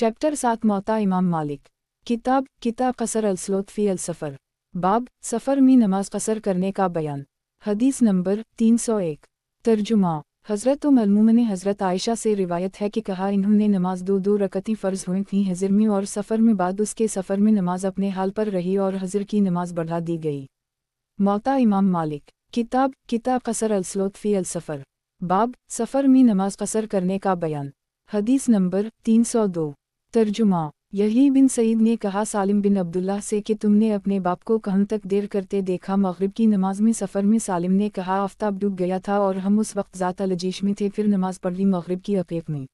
Chapter 7 मौता इमाम मालिक। किताब कसर अलस्लोत फ़ी अल-सफ़र। बाब सफ़र में नमाज कसर करने का बयान। हदीस नंबर 301। तर्जुमा। हज़रत उम्मुल हज़रत आयशा से रिवायत है कि कहा इन्होंने नमाज दो रकती फ़र्ज़ हुई थी हज़र में और सफ़र में, बाद उसके सफ़र में नमाज अपने हाल पर रही और हज़र की नमाज बढ़ा दी गई। मौता इमाम मालिक। किताब कसर अलस्लोत फ़ी अल-सफ़र। बाब सफ़र में नमाज कसर करने का बयान। हदीस नंबर 302। तर्जुमा। यही बिन सईद ने कहा सालिम बिन अब्दुल्लाह से कि तुमने अपने बाप को कहाँ तक देर करते देखा। मग़रिब की नमाज में सफ़र में सालिम ने कहा आफ़ताब डूब गया था और हम उस वक्त ज़ात लजीश में थे, फिर नमाज पढ़ ली मग़रिब की अक़ीक़ में।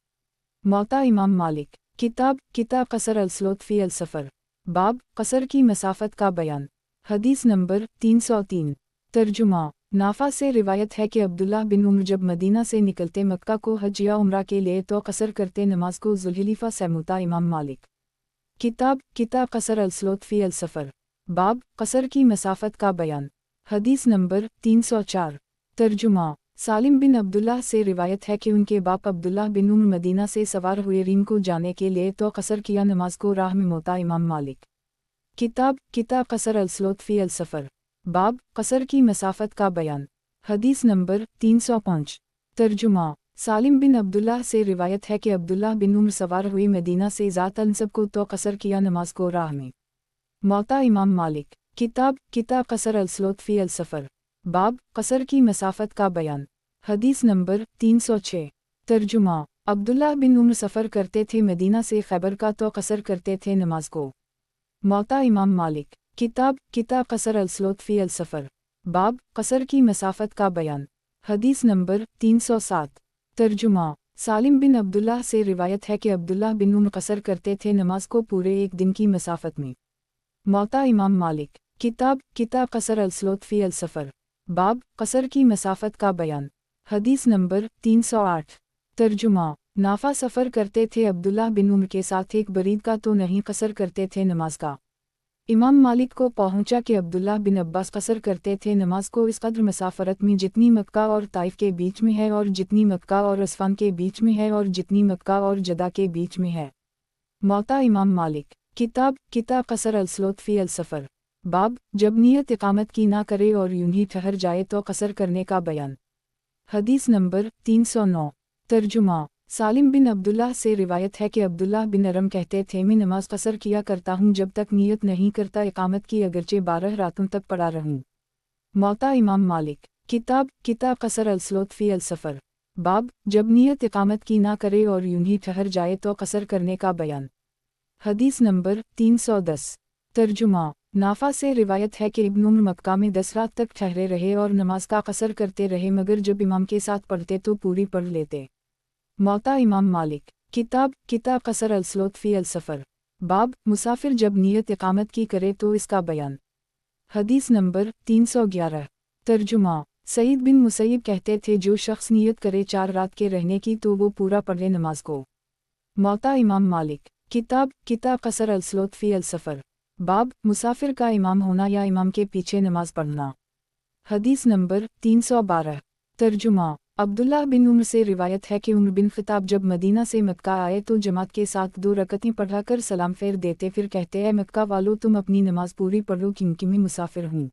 मौता इमाम मालिक। किताब कसर अलस्लोत फ़ी अल-सफ़र। बाब कसर की मसाफ़त का बयान। हदीस नंबर 303। तर्जुमा। नाफा से रिवायत है कि अब्दुल्लाह बिन उम्र जब मदीना से निकलते मक्का को हज या उम्रा के लिए तो कसर करते नमाज को ज़ुल्हिलीफ़ा से। मौता इमाम मालिक। किताब कसर अलस्लोत फ़ी अल-सफ़र। बाब कसर की मसाफ़त का बयान। हदीस नंबर 304। तर्जुमा। सालिम बिन अब्दुल्लाह से रिवायत है कि उनके बाप अब्दुल्लाह बिन उम्र मदीना से सवार हुए रीम को जाने के लिए तो कसर किया नमाज को राह में। मौता इमाम मालिक। किताब कसर अलस्लोत फ़ी अल-सफ़र। बाब कसर की मसाफ़त का बयान। हदीस नंबर 305। तर्जुमा। सालिम बिन अब्दुल्लाह से रिवायत है कि अब्दुल्लाह बिन उम्र सवार हुई मदीना से ज़ात अनसब को तो कसर किया नमाज को राह में। मौता इमाम मालिक। किताब कसर अलस्लोत फ़ी अल-सफ़र। बाब कसर की मसाफ़त का बयान। हदीस नंबर 306। तर्जुमा। अब्दुल्लाह बिन उम्र सफ़र करते थे मदीना से खैबर का तो कसर करते थे नमाज को। मौता इमाम मालिक। किताब कसर अलस्लोत फ़ी अल-सफ़र। बाब कसर की मसाफ़त का बयान। हदीस नंबर 307। तर्जुमा। सालिम बिन अब्दुल्लाह से रिवायत है कि अब्दुल्लाह बिन उम्र कसर करते थे नमाज को पूरे एक दिन की मसाफ़त में। मौता इमाम मालिक। किताब कसर अलस्लोत फ़ी अल-सफ़र। बाब कसर की मसाफ़त का बयान। हदीस नंबर 308। तर्जुमा। नाफा सफ़र करते थे अब्दुल्लाह बिन उम्र के साथ एक बरीद का तो नहीं कसर करते थे नमाज का। इमाम मालिक को पहुंचा कि अब्दुल्लाह बिन अब्बास कसर करते थे नमाज को इस कद्र मसाफ़रत में जितनी मक्का और ताइफ के बीच में है, और जितनी मक्का और अस्फ़ान के बीच में है, और जितनी मक्का और जदा के बीच में है। मौता इमाम मालिक। किताब कसर अलस्लोत फ़ी अल-सफ़र। बाब जब नियत इक़ामत की ना करे और यूं ही ठहर जाए तो कसर करने का बयान। हदीस नंबर 309। तर्जुमा। सालिम बिन अब्दुल्लाह से रिवायत है कि अब्दुल्लाह बिन अरम कहते थे मैं नमाज कसर किया करता हूँ जब तक नियत नहीं करता इक़ामत की, अगरचे 12 रातों तक पड़ा रहूँ। मौता इमाम मालिक। किताब कसर अलस्लोत फ़ी अल-सफ़र। बाब जब नियत इक़ामत की ना करे और यूं ही ठहर जाए तो कसर करने का बयान। हदीस नंबर 310। तर्जुमा। नाफा से रिवायत है कि इब्न उम्र मक्का में 10 रात तक ठहरे रहे और नमाज का कसर करते रहे, मगर जब इमाम के साथ पढ़ते तो पूरी पढ़ लेते। मौता इमाम मालिक। किताब कसर अलस्लोत फ़ी अल-सफ़र। बाब मुसाफिर जब नियत इक़ामत की करे तो इसका बयान। हदीस नंबर 311। तर्जुमा। सईद बिन मुसैयब कहते थे जो शख्स नियत करे 4 रात के रहने की तो वो पूरा पढ़े नमाज को। मौता इमाम मालिक। किताब कसर अलस्लोत फ़ी अल-सफ़र। बाब मुसाफिर का इमाम होना या इमाम के पीछे नमाज पढ़ना। हदीस नंबर 312। तर्जुमा। अब्दुल्लाह बिन उम्र से रिवायत है कि उम्र बिन ख़िताब जब मदीना से मक्का आए तो जमात के साथ 2 रकतें पढ़ाकर सलाम फेर देते, फिर कहते हैं मक्का वालों तुम अपनी नमाज पूरी पढ़ो क्योंकि मैं मुसाफिर हूँ।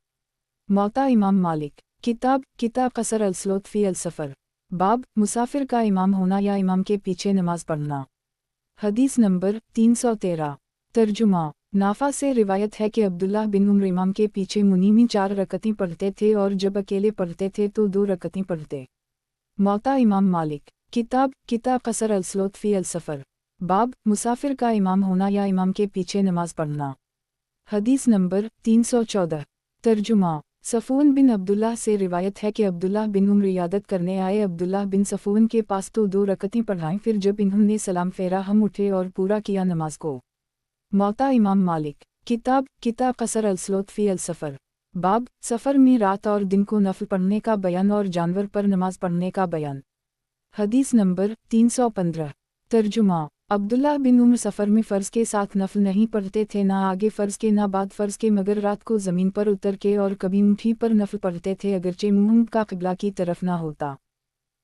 मौता इमाम मालिक। किताब कसर अलस्लोत फ़ी अल-सफ़र। बाब मुसाफिर का इमाम होना या इमाम के पीछे नमाज पढ़ना। हदीस नंबर 313। तर्जुमा। नाफा से रिवायत है कि अब्दुल्लाह बिन उम्र इमाम के पीछे मुनीमी 4 रकतें पढ़ते थे और जब अकेले पढ़ते थे तो 2 रकतें पढ़ते। मौता इमाम मालिक। किताब कसर अलस्लोत फ़ी अल-सफ़र। बाब मुसाफिर का इमाम होना या इमाम के पीछे नमाज पढ़ना। हदीस नंबर 314। तर्जुमा। सफ़ून बिन अब्दुल्लाह से रिवायत है कि अब्दुल्लाह बिन उम्र इयादत करने आए अब्दुल्लाह बिन सफ़ून के पास तो 2 रकतें पढ़ाईं, फिर जब इन्होंने सलाम फेरा हम उठे और पूरा किया नमाज को। मौता इमाम मालिक। किताब कसर अलस्लोत फ़ी अल-सफ़र। बाब सफ़र में रात और दिन को नफ़ल पढ़ने का बयान और जानवर पर नमाज पढ़ने का बयान। हदीस नंबर 315। तर्जुमा। अब्दुल्लाह बिन उम्र सफ़र में फ़र्ज़ के साथ नफ़ल नहीं पढ़ते थे, ना आगे फ़र्ज़ के ना बाद फ़र्ज़ के, मगर रात को ज़मीन पर उतर के और कभी ऊँटी पर नफ़ल पढ़ते थे, अगरचे मुँह का क़िबला की तरफ ना होता।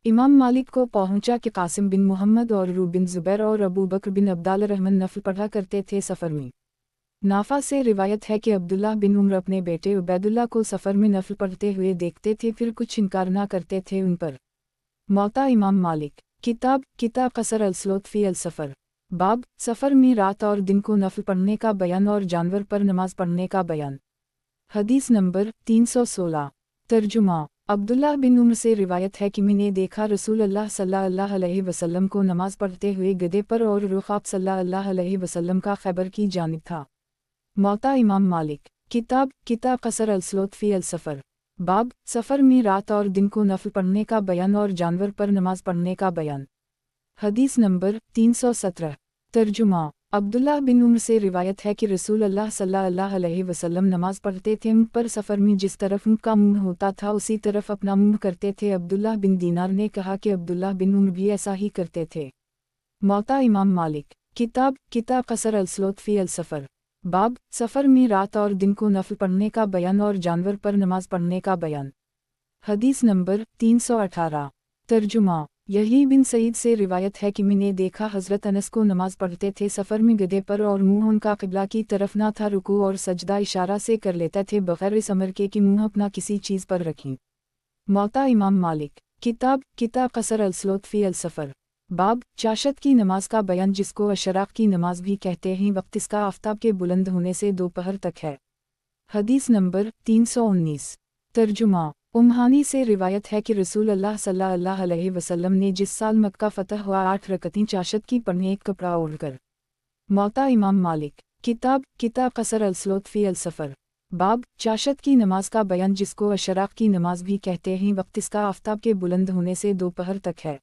इमाम मालिक को पहुंचा कि कासिम बिन मोहम्मद और रू बिन ज़ुबैर और अबू बकर बिन अब्दाल रहमन नफल पढ़ा करते थे सफ़र में। नाफा से रिवायत है कि अब्दुल्लाह बिन उमर अपने बेटे उबैदुल्लाह को सफ़र में नफल पढ़ते हुए देखते थे, फिर कुछ इनकार ना करते थे उन पर। मौता इमाम मालिक। किताब कसर अलस्लोत फ़ी अल-सफ़र। बाब सफ़र में रात और दिन को नफल पढ़ने का बयान और जानवर पर नमाज पढ़ने का बयान। हदीस नंबर 316। तर्जुमा। अब्दुल्लाह बिन उमर से रिवायत है कि मैंने देखा रसूल अल्लाह सल्लल्लाहु अलैहि वसल्लम को नमाज पढ़ते हुए गधे पर और रुख आप सल्लल्लाहु अलैहि वसल्लम का खैबर की जानिब था। मौता इमाम मालिक। किताब कसर अलस्लोत फ़ी अल-सफ़र। बाब सफ़र में रात और दिन को नफल पढ़ने का बयान और जानवर पर नमाज पढ़ने का बयान। हदीस नंबर 317। तर्जुमा। अब्दुल्लाह बिन उमर से रिवायत है कि रसूल अल्लाह सल्लल्लाहु अलैहि वसल्लम नमाज पढ़ते थे, उन पर सफ़र में जिस तरफ उनका मुंह होता था उसी तरफ अपना मुंह करते थे। अब्दुल्लाह बिन दीनार ने कहा कि अब्दुल्लाह बिन उमर भी ऐसा ही करते थे। मौता इमाम मालिक। किताब कसर अलस्लोत फ़ी अल-सफ़र। बाब सफ़र में रात और दिन को नफल पढ़ने का बयान और जानवर पर नमाज पढ़ने का बयान। हदीस नंबर 318। तर्जुमा। यही बिन सईद से रिवायत है कि मैंने देखा हज़रत अनस को नमाज पढ़ते थे सफ़र में गधे पर और मुंह उनका क़िबला की तरफ ना था, रुकू और सजदा इशारा से कर लेते थे बग़ैर इस अमर के कि मुंह अपना किसी चीज़ पर रखें। मौता इमाम मालिक। किताब कसर अलस्लोत फ़ी अल-सफ़र। बाब चाशत की नमाज का बयान, जिसको अशराक़ की नमाज भी कहते हैं, वक्त इसका आफ़ताब के बुलंद होने से दोपहर तक है। हदीस नंबर 319। तर्जुमा। उम्हानी से रिवायत है कि रसूल अल्लाह सल्लल्लाहु अलैहि वसल्लम ने जिस साल मक्का फ़तह हुआ 8 रकअतें चाशत की पढ़ने एक कपड़ा ओढ़कर। मौता इमाम मालिक। किताब कसर अलस्लोत फ़ी अल-सफ़र। बाब चाशत की नमाज का बयान, जिसको अशराक़ की नमाज भी कहते हैं, वक्त इसका आफ़ताब के बुलंद होने से दोपहर तक है।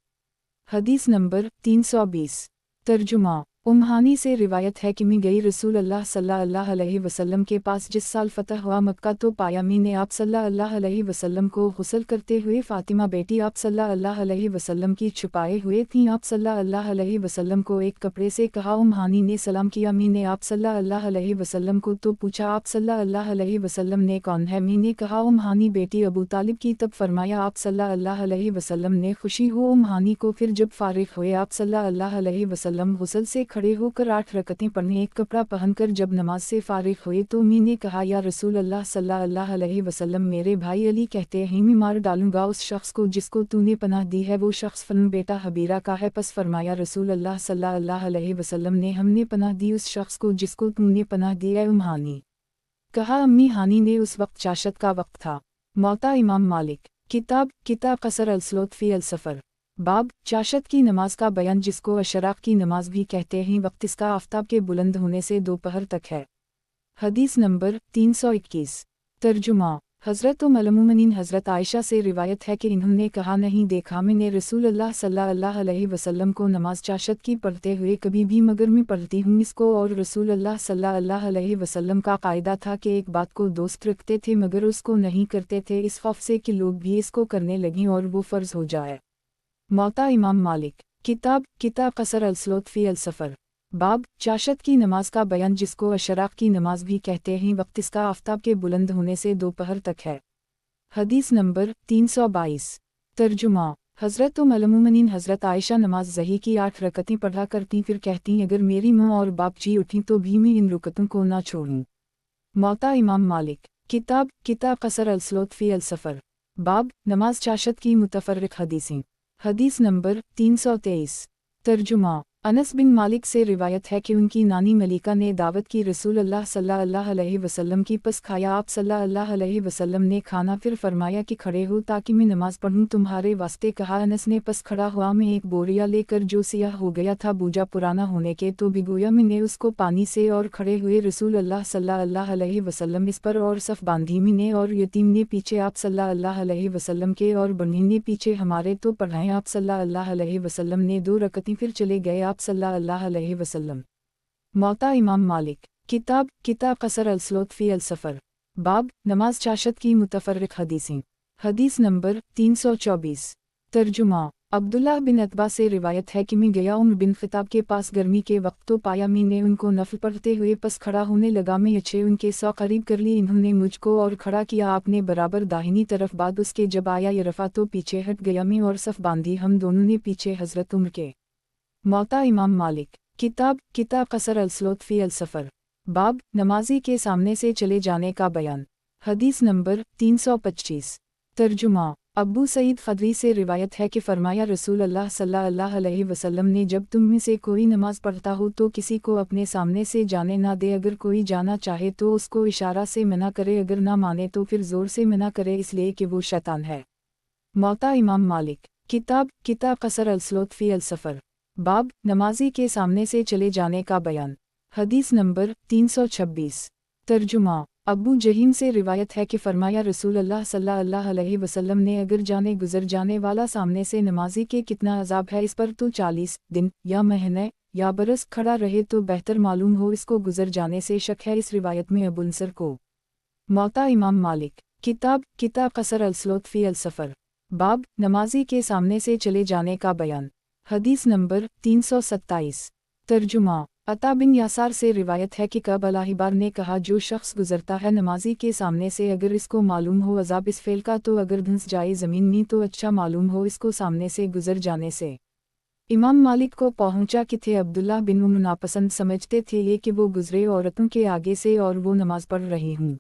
हदीस नंबर 320। तर्जुमा। उम्हानी से रिवायत है कि मैं गई रसूल अल्लाह सल्लल्लाहु अलैहि वसल्लम के पास जिस साल फ़तह हुआ मक्का, तो पाया मैंने आप सल्लल्लाहु अलैहि वसल्लम को गुस्ल करते हुए फ़ातिमा बेटी आप सल्लल्लाहु अलैहि वसल्लम की छुपाए हुए थीं। आप सल्लल्लाहु अलैहि वसल्लम को एक कपड़े से कहा। उम्हानी ने सलाम किया। मैंने आप सल्लल्लाहु अलैहि वसल्लम को तो पूछा, आप सल्लल्लाहु अलैहि वसल्लम ने कौन है? मैंने कहा उम्हानी बेटी अबू तालिब की। तब फरमाया आप सल्लल्लाहु अलैहि वसल्लम ने खुशी हो उम्हानी को। फिर जब फारिग हुए आप सल्लल्लाहु अलैहि वसल्लम गुस्ल से खड़े होकर 8 रकअतें पढ़ने एक कपड़ा पहनकर जब नमाज से फारिग हुए, तो मैंने कहा या रसूल अल्लाह सल्लल्लाहु अलैहि वसल्लम, मेरे भाई अली कहते हैं मैं मार डालूंगा उस शख्स को जिसको तूने पनाह दी है। वो शख्स फन बेटा हबीरा का है। पस फरमाया रसूल अल्लाह सल्लल्लाहु अलैहि वसल्लम ने, हमने पनाह दी उस शख्स को जिसको तूने पनाह दी है। उम्हानी कहा अम्मी हानी ने। उस वक्त चाशत का वक्त था। मौता इमाम मालिक। किताब कसर अलस्लोत फ़ी अल-सफ़र। बाब चाशत की नमाज का बयान, जिसको अशराक़ की नमाज भी कहते हैं, वक्त इसका आफ़ताब के बुलंद होने से दोपहर तक है। हदीस नंबर 321। तर्जुमा। हज़रत उम्मुल-मोमिनीन हज़रत आयशा से रिवायत है कि इन्होंने कहा, नहीं देखा मैंने रसूल अल्लाह सल्लल्लाहु अलैहि वसल्लम को नमाज चाशत की पढ़ते हुए कभी भी, मगर मैं पढ़ती हूँ इसको। और रसूल अल्लाह सल्लल्लाहु अलैहि वसल्लम का कायदा था कि एक बात को दोस्त रखते थे मगर उसको नहीं करते थे, इस खौफ से कि लोग भी इसको करने लगें और वो फ़र्ज़ हो जाए। मौता इमाम मालिक। किताब कसर अलस्लोत फ़ी अल-सफ़र। बाब चाशत की नमाज का बयान, जिसको अशराक़ की नमाज भी कहते हैं, वक्त इसका आफ़ताब के बुलंद होने से दोपहर तक है। हदीस नंबर 322। तर्जुमा। हज़रत उम्मुल-मोमिनीन हज़रत आयशा नमाज ज़ही की 8 रकअतें पढ़ा करती, फिर कहती, अगर मेरी माँ और बाप जी उठी तो भी मैं इन रकअतों को ना छोड़ूं। मौता इमाम मालिक। किताब कसर अलस्लोत फ़ी अल-सफ़र। बाब नमाज चाशत की मुतफ़र्रिक़ हदीसें। हदीस नंबर 323। तर्जुमा। अनस बिन मालिक से रिवायत है कि उनकी नानी मलिका ने दावत की रसूल अल्लाह सल्लल्लाहु अलैहि वसल्लम की, पस खाया आप सल्लल्लाहु अलैहि वसल्लम ने खाना, फिर फरमाया कि खड़े हो ताकि मैं नमाज पढ़ूं तुम्हारे वास्ते। कहा अनस ने, पस खड़ा हुआ मैं एक बोरिया लेकर जो सियाह हो गया था बूझा पुराना होने के, तो भिगोया मैंने उसको पानी से और खड़े हुए रसूल अल्लाह सल्लल्लाहु अलैहि वसल्लम इस पर और सफ़ बांधी मैंने, और यतीम ने पीछे आप सल्लल्लाहु अलैहि वसल्लम के और बहन ने पीछे हमारे, तो पढ़ाएं आप सल्लल्लाहु अलैहि वसल्लम ने 2 रकअतें, फिर चले गए आप सल्लल्लाहु अलैहि वसल्लम। मौता इमाम मालिक। किताब कसर अलस्लोत फ़ी अल-सफ़र। बाब नमाज चाशत की मुतफ़र्रिक़ हदीसें। हदीस नंबर 324। तर्जुमा। अब्दुल्लाह बिन अतबा से रिवायत है कि मैं गया उमर बिन खिताब के पास गर्मी के वक्त तो पाया मैंने उनको नफल पढ़ते हुए पस खड़ा होने लगा मैं अच्छे उनके सौ करीब कर ली इन्होंने मुझको और खड़ा किया आपने बराबर दाहिनी तरफ बाद उसके जब आया ये रफा तो पीछे हट गया मैं और सफ बांधी हम दोनों ने पीछे हजरत उमर के। मौता इमाम मालिक किताब कसर अलसलोत फी अल सफ़र बाब नमाजी के सामने से चले जाने का बयान। हदीस नंबर 325। तर्जुमा अब्बू सईद खदरी से रिवायत है कि फरमाया रसूल अल्लाह सल्लल्लाहु अलैहि वसल्लम ने जब तुम में से कोई नमाज पढ़ता हो तो किसी को अपने सामने से जाने ना दे अगर कोई जाना चाहे तो उसको इशारा से मना करे अगर ना माने तो फिर ज़ोर से मना करे इसलिए कि वो शैतान है। मौता इमाम मालिक किताब कसर अलसलोत फी अल सफ़र बाब नमाजी के सामने से चले जाने का बयान। हदीस नंबर 326। तर्जुमा अब्बू जहीम से रिवायत है कि फरमाया रसूल अल्लाह सल्लल्लाहु अलैहि वसल्लम ने अगर जाने गुजर जाने वाला सामने से नमाजी के कितना अजाब है इस पर तो 40 दिन या महीने या बरस खड़ा रहे तो बेहतर मालूम हो इसको गुजर जाने से शक है। इस रिवायत में अबुलसर को। मौता इमाम मालिक किताब कसर अलसलोत फी अल सफ़र बाब नमाजी के सामने से चले जाने का बयान। हदीस नंबर 327। तर्जुमा अता बिन यासार से रिवायत है कि कब अलाहिबार ने कहा जो शख्स गुजरता है नमाजी के सामने से अगर इसको मालूम हो अजाब इस फेल का तो अगर धंस जाए ज़मीन में तो अच्छा मालूम हो इसको सामने से गुजर जाने से। इमाम मालिक को पहुंचा कि थे अब्दुल्लाह बिन उमर नापसंद समझते थे ये कि वो गुजरे औरतों के आगे से और वो नमाज पढ़ रही हूँ।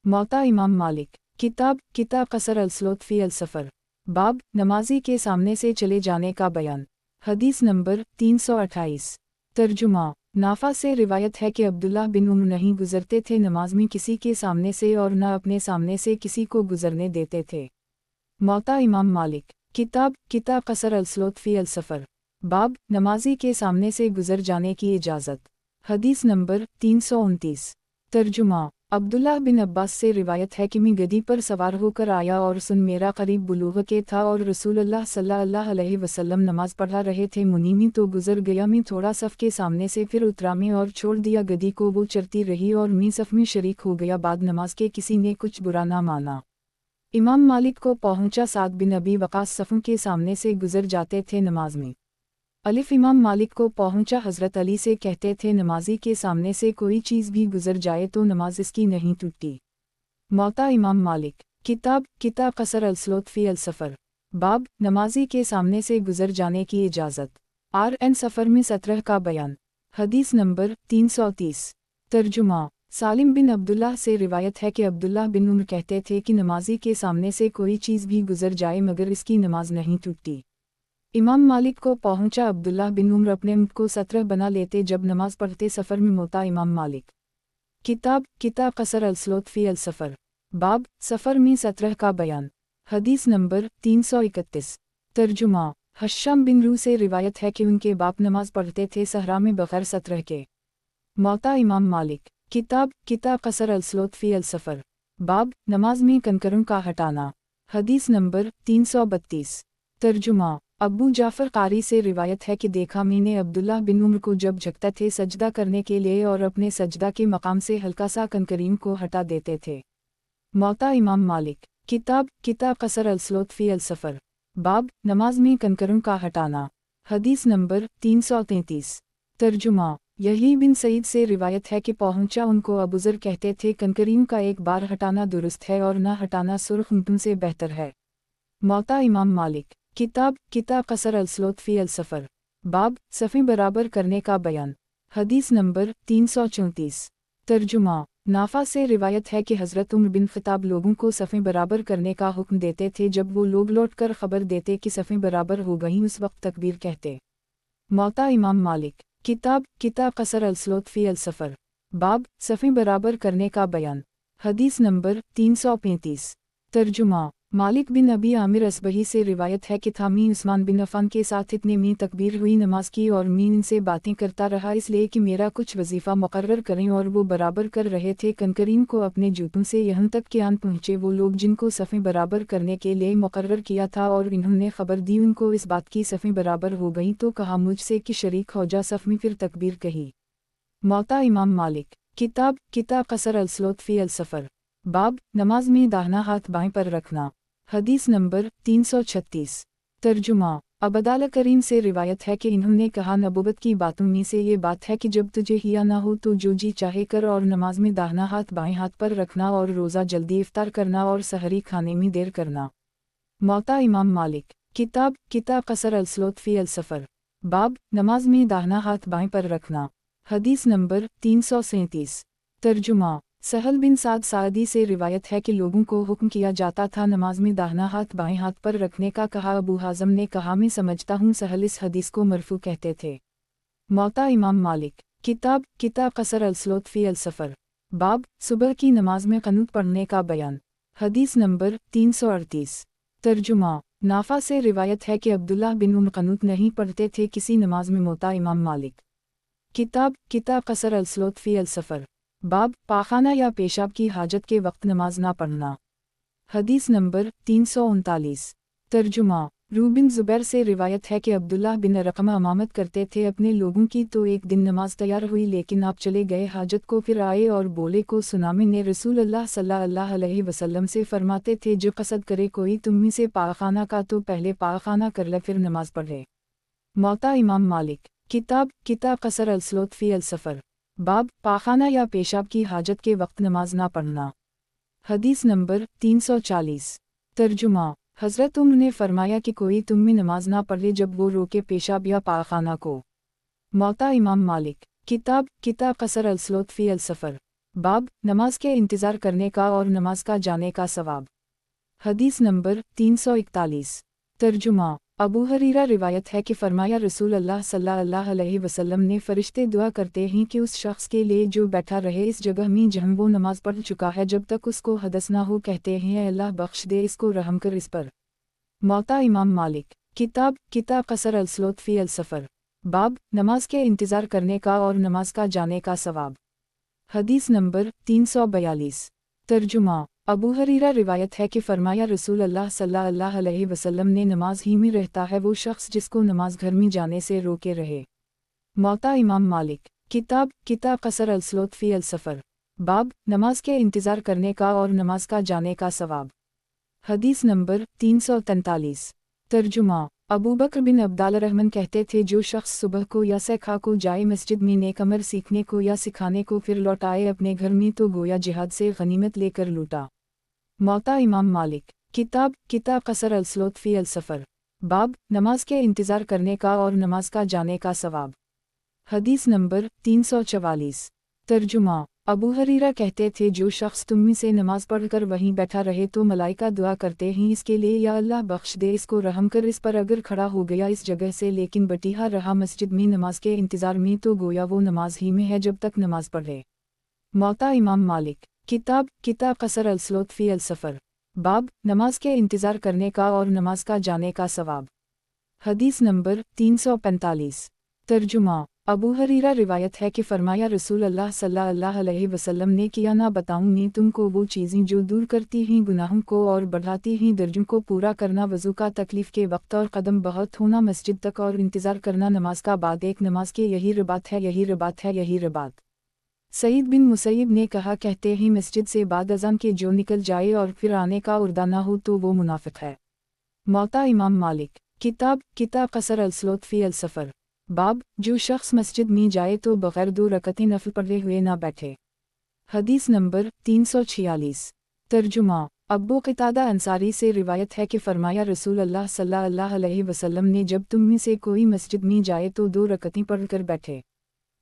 मौता इमाम मालिक किताब कसर अलसलोत फी अल सफ़र बाब नमाजी के सामने से चले जाने का बयान। हदीस नंबर 328। तर्जुमा नाफा से रिवायत है कि अब्दुल्लाह बिन उमर नहीं गुजरते थे नमाज में किसी के सामने से और न अपने सामने से किसी को गुजरने देते थे। मौता इमाम मालिक किताब कसर अलसलोत फी अल सफ़र बाब नमाजी के सामने से गुजर जाने की इजाज़त। हदीस नंबर 329। तर्जुमा अब्दुल्लाह बिन अब्बास से रिवायत है कि मैं गदी पर सवार होकर आया और सुन मेरा करीब बुलूग के था और रसूलुल्लाह सल्लल्लाहु अलैहि वसल्लम नमाज पढ़ा रहे थे मुनीमी तो गुजर गया मैं थोड़ा सफ़ के सामने से फिर उतरा मैं और छोड़ दिया गदी को वो चरती रही और मैं सफ़ में शरीक हो गया बाद नमाज के किसी ने कुछ बुरा ना माना। इमाम मालिक को पहुंचा साद बिन अबी वक़ास सफ़ों के सामने से गुजर जाते थे नमाज में। अलिफ इमाम मालिक को पहुंचा हज़रत अली से कहते थे नमाजी के सामने से कोई चीज़ भी गुजर जाए तो नमाज इसकी नहीं टूटती। मौता इमाम मालिक किताब कसर अलसलोत फी अल सफ़र बाब नमाजी के सामने से गुजर जाने की इजाज़त। RN सफ़र में 17 का बयान। हदीस नंबर 330। तर्जुमा सालिम बिन अब्दुल्लाह से रिवायत है कि अब्दुल्लाह बिन उमर कहते थे कि नमाजी के सामने से कोई चीज़ भी गुजर जाए मगर इसकी नमाज नहीं टूटती। इमाम मालिक को पहुंचा अब्दुल्लाह बिन उमर अपने मुख को 17 बना लेते जब नमाज पढ़ते सफ़र में। मोता इमाम मालिक किताब कसर अलसलोत फी अल सफ़र बाब सफ़र में 17 का बयान। हदीस नंबर 331। तर्जुमा हश्शाम बिन रू से रिवायत है कि उनके बाप नमाज पढ़ते थे सहरा में बग़ैर 17 के। मौता इमाम मालिक किताब कसर अलसलोत फी अल सफ़र बाब नमाज में कंकरों का हटाना। हदीस नंबर 332। तर्जुमा अब्बू जाफ़र कारी से रिवायत है कि देखा मैंने अब्दुल्लाह बिन उमर को जब झुकते थे सजदा करने के लिए और अपने सजदा के मकाम से हल्का सा कंकरीम को हटा देते थे। मौता इमाम मालिक किताब कसर अलसलोत फी अल सफ़र बाब नमाज में कंकरों का हटाना। हदीस नंबर 333। तर्जुमा यही बिन सईद से रिवायत है कि पहुंचा उनको अबूज़र कहते थे कंकरीम का एक बार हटाना दुरुस्त है और न हटाना सुर्ख ऊँटों से बेहतर है। मौता इमाम मालिक किताब कसर अलसलोत फी अल सफ़र बाब सफ़ें बराबर करने का बयान। हदीस नंबर 334। तर्जुमा नाफा से रिवायत है कि हज़रत उमर बिन ख़िताब लोगों को सफ़ें बराबर करने का हुक्म देते थे जब वो लोग लौट कर ख़बर देते कि सफ़ें बराबर हो गईं उस वक्त तकबीर कहते। मौता इमाम मालिक किताब कसर अलसलोत फी अल सफ़र बाब सफ़ें बराबर करने का बयान। हदीस नंबर 335। तर्जुमा मालिक बिन अबी आमिर असबही से रिवायत है कि था मैं उस्मान बिन अफ़ान के साथ इतने में तकबीर हुई नमाज की और मैं इनसे बातें करता रहा इसलिए कि मेरा कुछ वजीफ़ा मुकर्रर करें और वो बराबर कर रहे थे कंकरीम को अपने जूतों से यहाँ तक कि आन पहुँचे वो लोग जिनको सफ़ें बराबर करने के लिए मुकर्रर किया था और इन्होंने ख़बर दी उनको इस बात की सफ़ें बराबर हो गईं तो कहा मुझसे कि शरीक हो जा सफ़ में फिर तकबीर कही। मौता इमाम मालिक किताब कसर अलसलोत फी अल सफ़र बाब नमाज में दाहिना हाथ बाएं पर रखना। हदीस नंबर 336। तर्जुमा अबदाल करीम से रिवायत है कि इन्होंने कहा, नबूवत की बातों में से ये बात है कि जब तुझे हिया ना हो तो जो जी चाहे कर, और नमाज में दाहिना हाथ बाएं हाथ पर रखना, और रोज़ा जल्दी इफ्तार करना, और सहरी खाने में देर करना। मौता इमाम मालिक। किताब कसर अल-सलात फ़ी अल-सफ़र। बाब, नमाज में दाहिना हाथ बाएं पर रखना। हदीस नंबर 337। तर्जुमा। सहल बिन साद सादी से रिवायत है कि लोगों को हुक्म किया जाता था नमाज में दाहिना हाथ बाएं हाथ पर रखने का। कहा अबू हाज़म ने कहा, मैं समझता हूँ सहल इस हदीस को मरफू कहते थे। मौता इमाम मालिक। किताब कसर अल-सलात फ़ी अल-सफ़र। बाब, सुबह की नमाज में क़ुनूत पढ़ने का बयान। हदीस नंबर 338। तर्जुमा। नाफा से रिवायत है कि अब्दुल्लाह बिन उम्र क़ुनूत नहीं पढ़ते थे किसी नमाज में। मौता इमाम मालिक। किताब कसर अल-सलात फ़ी अल-सफ़र। बाब, पाखाना या पेशाब की हाजत के वक्त नमाज ना पढ़ना। हदीस नंबर 339। तर्जुमा। रूबिन ज़ुबैर से रिवायत है कि अब्दुल्लाह बिन रक़म इमामत करते थे अपने लोगों की, तो एक दिन नमाज तैयार हुई लेकिन आप चले गए हाजत को, फिर आए और बोले को सुना, मैंने रसूल अल्लाह सल्लल्लाहु अलैहि वसल्लम से फरमाते थे, जो कसद करे कोई तुम में से पाखाना का तो पहले पाखाना कर ले फिर नमाज पढ़े। मौता इमाम मालिक। किताब कसर अल-सलात फ़ी अल-सफ़र। बाब, पाखाना या पेशाब की हाजत के वक्त नमाज ना पढ़ना। हदीस नंबर 340। तर्जुमा। हज़रत उम्र ने फरमाया कि कोई तुम में नमाज ना पढ़े जब वो रोके पेशाब या पाखाना को। मौता इमाम मालिक। किताब कसर अल-सलात फ़ी अल-सफ़र। बाब, नमाज के इंतज़ार करने का और नमाज का जाने का सवाब। हदीस नंबर 341। तर्जुमा। अबू हरीरा रिवायत है कि फरमाया, रसूल अल्लाह सल्लल्लाहु अलैहि वसल्लम ने फ़रिश्ते दुआ करते हैं कि उस शख्स के लिए जो बैठा रहे इस जगह में जहाँ वो नमाज पढ़ चुका है जब तक उसको हदस ना हो, कहते हैं अल्लाह बख्श दे इसको, रहम कर इस पर। मौता इमाम मालिक। किताब कसर अल-सलात फ़ी अल-सफ़र। बाब, नमाज के इंतज़ार करने का और नमाज का जाने का सवाब। हदीस नंबर 342। तर्जुमा। अबू हरीरा रिवायत है कि फरमाया, रसूल अल्लाह सल्लल्लाहु अलैहि वसल्लम ने नमाज ही में रहता है वो शख्स जिसको नमाज घर में जाने से रोके रहे। मौता इमाम मालिक। किताब कसर अल-सलात फ़ी अल-सफ़र। बाब, नमाज के इंतज़ार करने का और नमाज का जाने का सवाब। हदीस नंबर 343। तर्जुमा। अबू बकर बिन अब्दाल रहमान कहते थे, जो शख्स सुबह को या सैखा को जाए मस्जिद में नेक अमल सीखने को या सिखाने को, फिर लौट आए अपने घर में, तो गोया जिहाद से गनीमत लेकर लूटा। मौता इमाम मालिक। किताब कसर अल-सलात फ़ी अल-सफ़र। बाब, नमाज के इंतज़ार करने का और नमाज का जाने का सवाब। हदीस नंबर 344। तर्जुमा। अबू हरीरा कहते थे, जो शख्स तुम में से नमाज पढ़कर वहीं बैठा रहे तो मलाइका दुआ करते हैं इसके लिए, या अल्लाह बख्श दे इसको, रहम कर इस पर। अगर खड़ा हो गया इस जगह से लेकिन बटीहा रहा मस्जिद में नमाज के इंतज़ार में, तो गोया वो नमाज ही में है जब तक नमाज पढ़े। मौता इमाम मालिक। किताब कसर अल-सलात फ़ी अल-सफ़र। बाब, नमाज के इंतज़ार करने का और नमाज का जाने का सवाब। हदीस नंबर 345। तर्जुमा। अबू हरीरा रिवायत है कि फरमाया, रसूल अल्लाह सल्लल्लाहु अलैहि वसल्लम ने किया, ना बताऊं मैं तुमको वो चीज़ें जो दूर करती हैं गुनाहों को और बढ़ाती हैं दर्जों को। पूरा करना वज़ू का तकलीफ़ के वक्त, और कदम बहुत होना मस्जिद तक, और इंतज़ार करना नमाज का बाद एक नमाज के, यही रिबात है, यही रिबात है, यही रिबात। सईद बिन मुसैयब ने कहा, कहते हैं मस्जिद से बाद अज़ान के जो निकल जाए और फिर आने का उर्दा ना हो तो वो मुनाफिक है। मौता इमाम मालिक। किताब कसर अल-सलात फ़ी अल-सफ़र। बाब, जो शख्स मस्जिद में जाए तो बग़ैर 2 रकअतें नफ़ल पढ़े हुए ना बैठे। हदीस नंबर 346। तर्जुमा। अब्बू क़तादा अंसारी से रिवायत है कि फरमाया, रसूल अल्लाह सल्लल्लाहु अलैहि वसल्लम ने, जब तुम में से कोई मस्जिद में जाए तो 2 रकअतें पढ़ कर बैठे।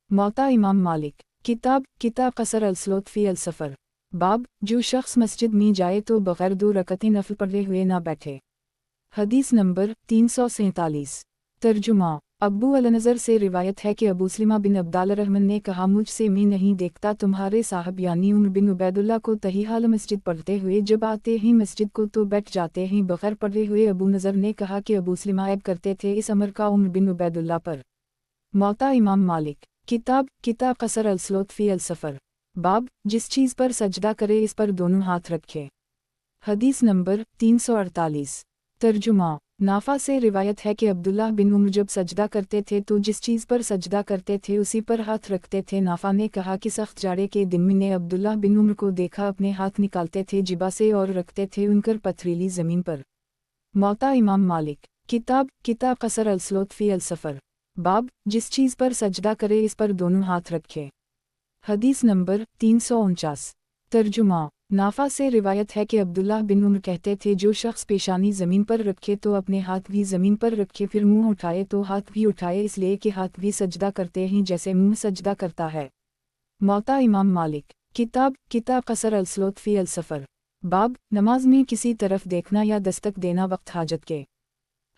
मौता इमाम मालिक। किताब कसर अल-सलात फ़ी अल-सफ़र। बाब, जो शख्स मस्जिद में जाए तो बग़ैर 2 रकअतें नफ़ल पढ़े हुए ना बैठे। हदीस नंबर 347। तर्जुमा। अब्बू अल-नज़र से रिवायत है कि अबू सलिमा बिन अब्दाल रहमान ने कहा, मुझसे मैं नहीं देखता तुम्हारे साहब यानी उमर बिन उबैदुल्लाह को तही हाल मस्जिद पढ़ते हुए, जब आते हैं मस्जिद को तो बैठ जाते हैं बग़ैर पढ़े हुए। अबू नज़र ने कहा कि अबू सलिमा ऐब करते थे इस अमर का उमर बिन उबैदुल्लाह पर। मौता इमाम मालिक। किताब कसर अल-सलात फ़ी अल-सफ़र। बाब, जिस चीज़ पर सजदा करे इस पर दोनों हाथ रखे। हदीस नंबर 348। तर्जुमा। नाफा से रिवायत है कि अब्दुल्लाह बिन उमर जब सजदा करते थे तो जिस चीज़ पर सजदा करते थे उसी पर हाथ रखते थे। नाफा ने कहा कि सख्त जाड़े के दिन मैंने अब्दुल्लाह बिन उमर को देखा, अपने हाथ निकालते थे जिबा से और रखते थे उनकर पथरीली ज़मीन पर। मौता इमाम मालिक। किताब किताब कसर अलस्लोत फी अलसफ़र। बाब, जिस चीज़ पर सजदा करे इस पर दोनों हाथ रखे। हदीस नंबर 349। तर्जुमा। नाफा से रिवायत है कि अब्दुल्ला बिन उमर कहते थे, जो शख्स पेशानी ज़मीन पर रखे तो अपने हाथ भी ज़मीन पर रखे, फिर मुंह उठाए तो हाथ भी उठाए, इसलिए कि हाथ भी सजदा करते हैं जैसे मुंह सजदा करता है। मौता इमाम मालिक। किताब किताब कसर अलस्लोत फी अलसफ़र। बाब, नमाज में किसी तरफ देखना या दस्तक देना वक्त हाजत के।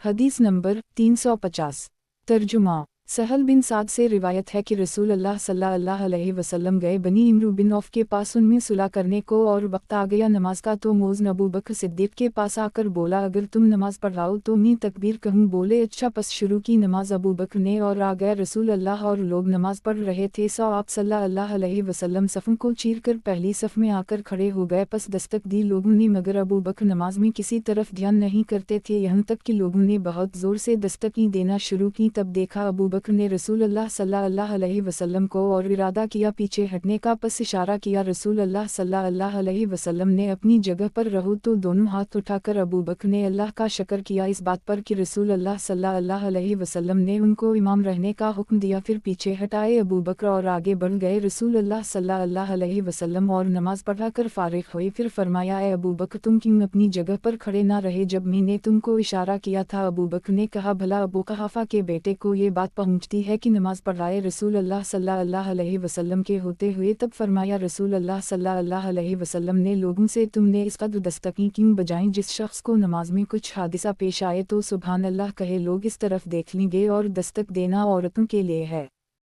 हदीस नंबर 350। तर्जुमा। सहल बिन साद से रिवायत है कि रसूल अल्लाह सल्लल्लाहु अलैहि वसल्लम गए बनी इमरू बिन औफ के पास उनमें सुलह करने को, और वक्त आ गया नमाज का तो मोज़न अबू बकर सिद्दीक़ के पास आकर बोला, अगर तुम नमाज पढ़ाओ तो मैं तकबीर कहूँ। बोले, अच्छा। पस शुरू की नमाज अबू बकर ने, और आ गया रसूल अल्लाह और लोग नमाज पढ़ रहे थे। सो आप सल्लल्लाहु अलैहि वसल्लम सफ़ों को चीर कर पहली सफ़ में आकर खड़े हो गए। पस दस्तक दी लोगों ने, मगर अबू बकर नमाज में किसी तरफ ध्यान नहीं करते थे, यहाँ तक कि लोगों ने बहुत ज़ोर से दस्तकें देना शुरू की। तब देखा अबू बकर ने रसूल अल्लाह सल्लल्लाहु अलैहि वसल्लम को, और इरादा किया पीछे हटने का। पस इशारा किया रसूल अल्लाह सल्लल्लाहु अलैहि वसल्लम ने, अपनी जगह पर रहो। तो दोनों हाथ उठाकर अबू बकर ने अल्लाह का शुक्र किया इस बात पर कि रसूल अल्लाह सल्लल्लाहु अलैहि वसल्लम ने उनको इमाम रहने का हुक्म दिया। फिर पीछे हटाए अबू बकर और आगे बढ़ गए। रसूल अल्लाह सल्लल्लाहु अलैहि वसल्लम और नमाज पढ़ाकर फारिग हुए। फिर फरमाया, ए अबू बकर, तुम क्यों अपनी जगह पर खड़े ना रहे जब मैंने तुमको इशारा किया था? अबू बकर ने कहा, भला अबू कहाफा के बेटे को ये बात पहुँचती है कि नमाज पढ़ाए रसूल अल्लाह सल्लल्लाहु अलैहि वसल्लम के होते हुए? तब फरमाया रसूल अल्लाह सल्लल्लाहु अलैहि वसल्लम ने लोगों से, तुमने इस कदर दस्तकें क्यों बजाईं? जिस शख्स को नमाज में कुछ हादिसा पेश आए तो सुभान अल्लाह कहे। लोग इस तरफ देख लेंगे, और दस्तक देना औरतों के लिए है।